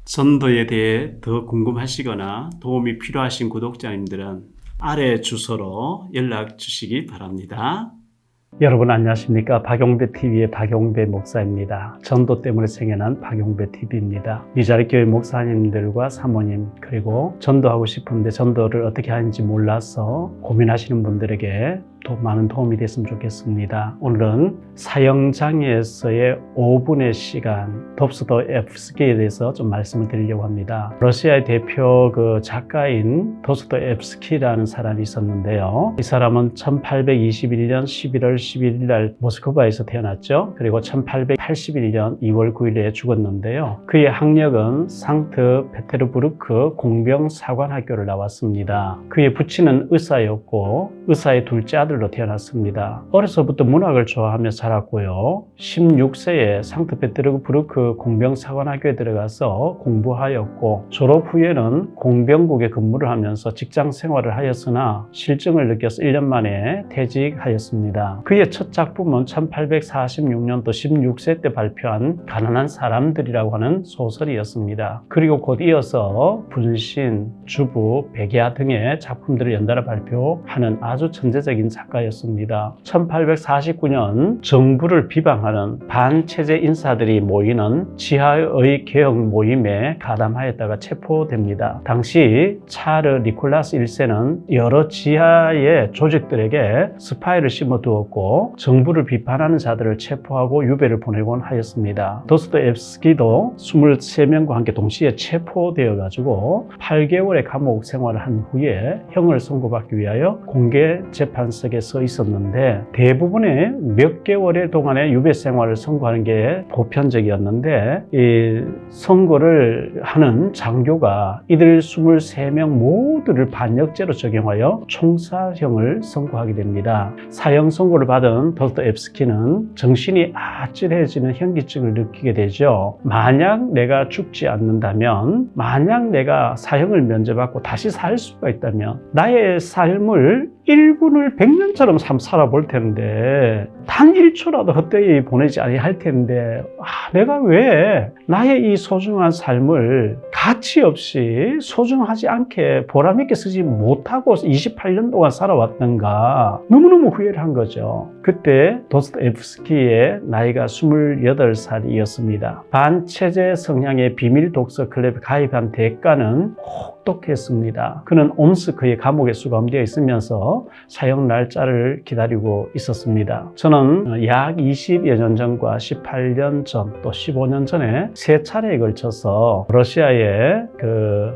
전도에 대해 더 궁금하시거나 도움이 필요하신 구독자님들은 아래 주소로 연락 주시기 바랍니다. 여러분 안녕하십니까? 박용배 TV의 박용배 목사입니다. 전도 때문에 생겨난 박용배 TV입니다. 미자립 교회 목사님들과 사모님 그리고 전도하고 싶은데 전도를 어떻게 하는지 몰라서 고민하시는 분들에게 많은 도움이 됐으면 좋겠습니다. 오늘은 사형장애에서의 5분의 시간 도스토옙스키에 대해서 좀 말씀을 드리려고 합니다. 러시아의 대표 작가인 도스토옙스키라는 사람이 있었는데요. 이 사람은 1821년 11월 11일 날 모스크바에서 태어났죠. 그리고 1881년 2월 9일에 죽었는데요. 그의 학력은 상트페테르부르크 공병사관학교를 나왔습니다. 그의 부친은 의사였고 의사의 둘째 아들로 태어났습니다. 어려서부터 문학을 좋아하며 자랐고요. 16세에 상트페테르부르크 공병사관학교에 들어가서 공부하였고 졸업 후에는 공병국에 근무를 하면서 직장 생활을 하였으나 실증을 느껴서 1년 만에 퇴직하였습니다. 그의 첫 작품은 1846년도 16세 때 발표한 가난한 사람들이라고 하는 소설이었습니다. 그리고 곧 이어서 분신, 주부, 백야 등의 작품들을 연달아 발표하는 아주 천재적인 작가였습니다. 1849년 정부를 비방하는 반체제 인사들이 모이는 지하의 개혁 모임에 가담하였다가 체포됩니다. 당시 차르 니콜라스 1세는 여러 지하의 조직들에게 스파이를 심어두었고 정부를 비판하는 자들을 체포하고 유배를 보내곤 하였습니다. 도스토옙스키도 23명과 함께 동시에 체포되어 가지고 8개월의 감옥 생활을 한 후에 형을 선고받기 위하여 공개 재판석에 서 있었는데 대부분의 몇 개월의 동안의 유배 생활을 선고하는 게 보편적이었는데 이 선고를 하는 장교가 이들 23명 모두를 반역죄로 적용하여 총살형을 선고하게 됩니다. 사형 선고를 받은 도스토옙스키는 정신이 아찔해지는 현기증을 느끼게 되죠. 만약 내가 죽지 않는다면, 만약 내가 사형을 면제받고 다시 살 수가 있다면 나의 삶을 1분을 100년처럼 살아볼 텐데 단 1초라도 헛되이 보내지 아니할 텐데 내가 왜 나의 이 소중한 삶을 가치 없이 소중하지 않게 보람 있게 쓰지 못하고 28년 동안 살아왔던가 너무너무 후회를 한 거죠. 그때 도스토옙스키의 나이가 28살이었습니다. 반체제 성향의 비밀 독서 클럽에 가입한 대가는 혹독했습니다. 그는 옴스크의 감옥에 수감되어 있으면서 사형 날짜를 기다리고 있었습니다. 저는 약 20여 년 전과 18년 전 또 15년 전에 세 차례에 걸쳐서 러시아의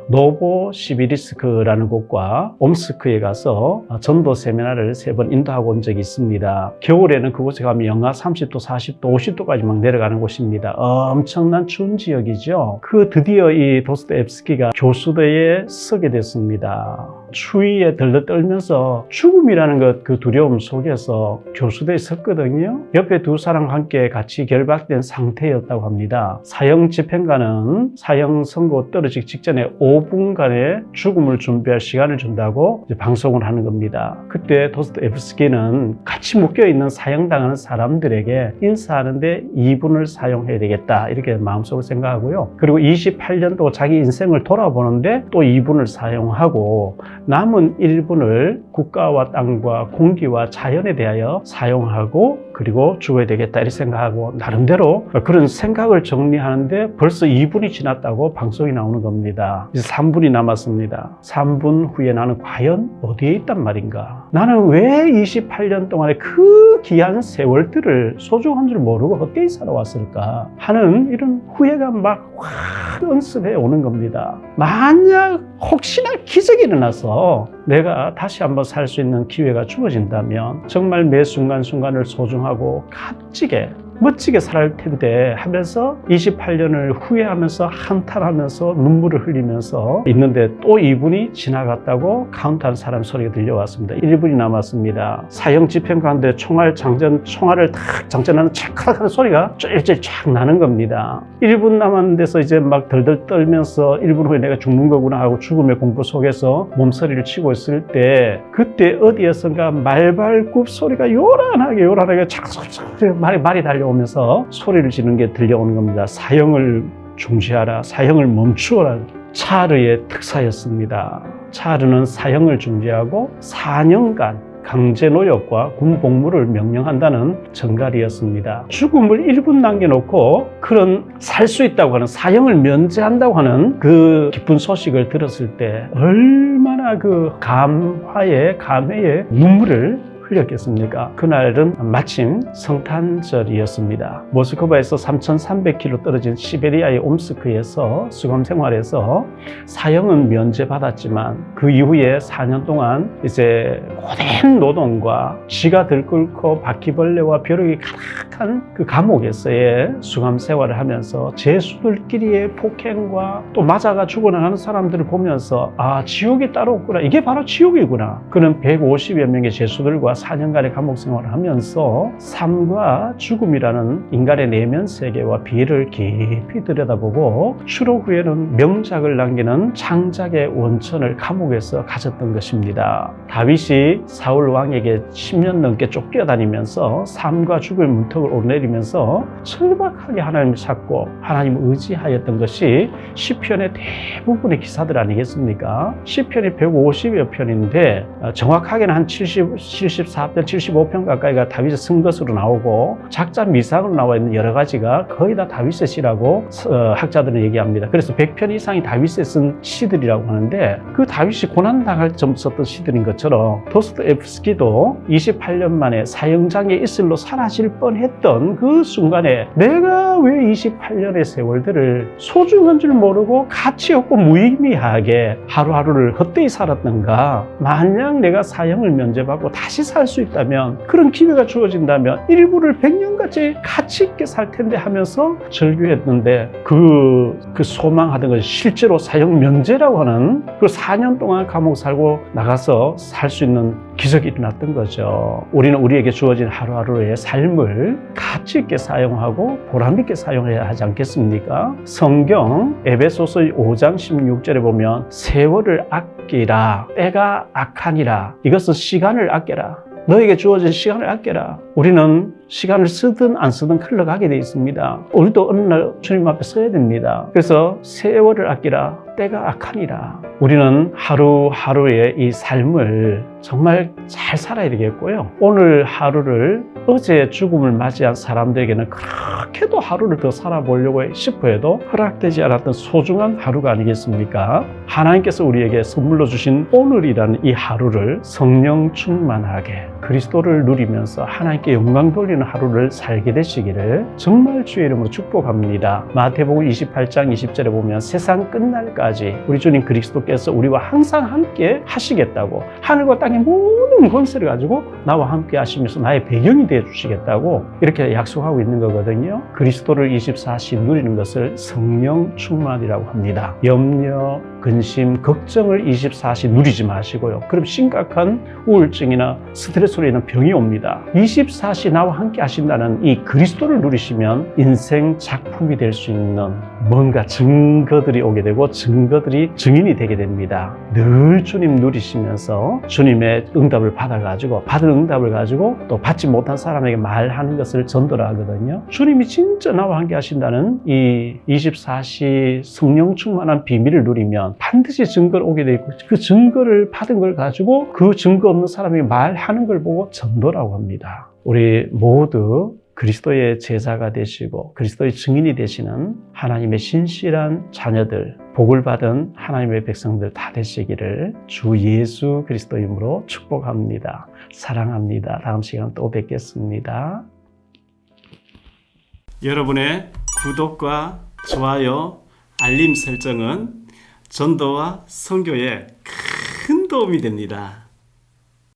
노보시비리스크라는 곳과 옴스크에 가서 전도 세미나를 3번 인도하고 온 적이 있습니다. 겨울에는 그곳에 가면 영하 30도, 40도, 50도까지 막 내려가는 곳입니다. 엄청난 추운 지역이죠. 드디어 이 도스토옙스키가 교수대에 서게 됐습니다. 추위에 덜덜 떨면서 죽음이라는 그 두려움 속에서 교수대에 섰거든요. 옆에 두 사람과 함께 같이 결박된 상태였다고 합니다. 사형 집행관은 사형 선고 떨어지기 직전에 5분간의 죽음을 준비할 시간을 준다고 방송을 하는 겁니다. 그때 도스토옙스키는 같이 묶여있는 사형당하는 사람들에게 인사하는데 2분을 사용해야 되겠다 이렇게 마음속으로 생각하고요. 그리고 28년 동안 자기 인생을 돌아보는데 또 2분을 사용하고 남은 1분을 국가와 땅과 공기와 자연에 대하여 사용하고 그리고 죽어야 되겠다 이렇게 생각하고 나름대로 그런 생각을 정리하는데 벌써 2분이 지났다고 방송이 나오는 겁니다. 이제 3분이 남았습니다. 3분 후에 나는 과연 어디에 있단 말인가? 나는 왜 28년 동안에 그 귀한 세월들을 소중한 줄 모르고 헛되이 살아왔을까 하는 이런 후회가 막 확 언습해 오는 겁니다. 만약 혹시나 기적이 일어나서 내가 다시 한번 살 수 있는 기회가 주어진다면 정말 매 순간순간을 소중하고 값지게 멋지게 살 텐데 하면서 28년을 후회하면서 한탄하면서 눈물을 흘리면서 있는데 또 2분이 지나갔다고 카운트한 사람 소리가 들려왔습니다. 1분이 남았습니다. 사형 집행관들 총알을 탁 장전하는 찰칵하는 소리가 쫄쫄 쫙 나는 겁니다. 1분 남았는 데서 이제 막 덜덜 떨면서 1분 후에 내가 죽는 거구나 하고 죽음의 공포 속에서 몸서리를 치고 있을 때 그때 어디에선가 말발굽 소리가 요란하게 착착착 말이 달려오면서 소리를 지르는 게 들려오는 겁니다. 사형을 중지하라, 사형을 멈추어라. 차르의 특사였습니다. 차르는 사형을 중지하고 4년간 강제노역과 군복무를 명령한다는 정갈이었습니다. 죽음을 1분 남겨놓고 그런 살 수 있다고 하는 사형을 면제한다고 하는 그 기쁜 소식을 들었을 때 얼마나 그 감회의 눈물을 흘렸겠습니까? 그날은 마침 성탄절이었습니다. 모스크바에서 3,300km 떨어진 시베리아의 옴스크에서 수감 생활에서 사형은 면제받았지만 그 이후에 4년 동안 이제 고된 노동과 쥐가 들끓고 바퀴벌레와 벼룩이 가득한 그 감옥에서의 수감 생활을 하면서 죄수들끼리의 폭행과 또 맞아가 죽어나가는 사람들을 보면서 아, 지옥이 따로 없구나. 이게 바로 지옥이구나. 그는 150여 명의 죄수들과 4년간의 감옥 생활을 하면서 삶과 죽음이라는 인간의 내면 세계와 비애를 깊이 들여다보고 추록 후에는 명작을 남기는 창작의 원천을 감옥에서 가졌던 것입니다. 다윗이 사울 왕에게 10년 넘게 쫓겨다니면서 삶과 죽음의 문턱을 오르내리면서 철박하게 하나님을 찾고 하나님을 의지하였던 것이 시편의 대부분의 기사들 아니겠습니까? 시편이 150여 편인데 정확하게는 한 74편, 75편 가까이가 다윗의 쓴 것으로 나오고 작자 미상으로 나와 있는 여러 가지가 거의 다 다윗의 시라고 학자들은 얘기합니다. 그래서 100편 이상이 다윗의 쓴 시들이라고 하는데 그 다윗이 고난당할 점 썼던 시들인 것처럼 도스토옙스키도 28년 만에 사형장의 이슬로 사라질 뻔했던 그 순간에 내가 왜 28년의 세월들을 소중한 줄 모르고 가치 없고 무의미하게 하루하루를 헛되이 살았던가. 만약 내가 사형을 면제받고 다시 살 수 있다면, 그런 기회가 주어진다면 일부를 100년까지 가치 있게 살 텐데 하면서 절규했는데 그 소망하던 것이 실제로 사형 면제라고 하는 그 4년 동안 감옥 살고 나가서 살 수 있는 기적이 일어났던 거죠. 우리는 우리에게 주어진 하루하루의 삶을 가치 있게 사용하고 보람 있게 사용해야 하지 않겠습니까? 성경 에베소서 5장 16절에 보면 세월을 아끼라, 때가 악하니라, 이것은 시간을 아껴라, 너에게 주어진 시간을 아껴라. 우리는 시간을 쓰든 안 쓰든 흘러가게 돼 있습니다. 우리도 어느 날 주님 앞에 서야 됩니다. 그래서 세월을 아끼라, 때가 악하니라. 우리는 하루하루의 이 삶을 정말 잘 살아야 되겠고요. 오늘 하루를 어제 죽음을 맞이한 사람들에게는 그렇게도 하루를 더 살아보려고 싶어 해도 허락되지 않았던 소중한 하루가 아니겠습니까? 하나님께서 우리에게 선물로 주신 오늘이라는 이 하루를 성령 충만하게 그리스도를 누리면서 하나님께 영광 돌리는 하루를 살게 되시기를 정말 주의 이름으로 축복합니다. 마태복음 28장 20절에 보면 세상 끝날까지 우리 주님 그리스도께서 우리와 항상 함께 하시겠다고, 하늘과 땅의 모든 권세를 가지고 나와 함께 하시면서 나의 배경이 되어 주시겠다고 이렇게 약속하고 있는 거거든요. 그리스도를 24시 누리는 것을 성령 충만이라고 합니다. 염려, 근심, 걱정을 24시 누리지 마시고요. 그럼 심각한 우울증이나 스트레스로 인한 병이 옵니다. 24시 나와 함께 하신다는 이 그리스도를 누리시면 인생 작품이 될 수 있는 뭔가 증거들이 오게 되고 증거들이 증인이 되게 됩니다. 늘 주님 누리시면서 주님의 응답을 받아가지고 받은 응답을 가지고 또 받지 못한 사람에게 말하는 것을 전도를 하거든요. 주님이 진짜 나와 함께 하신다는 이 24시 성령 충만한 비밀을 누리면 반드시 증거를 오게 되고 그 증거를 받은 걸 가지고 그 증거 없는 사람이 말하는 걸 보고 전도라고 합니다. 우리 모두 그리스도의 제자가 되시고 그리스도의 증인이 되시는 하나님의 신실한 자녀들, 복을 받은 하나님의 백성들 다 되시기를 주 예수 그리스도 이름으로 축복합니다. 사랑합니다. 다음 시간 또 뵙겠습니다. 여러분의 구독과 좋아요, 알림 설정은 전도와 선교에 큰 도움이 됩니다.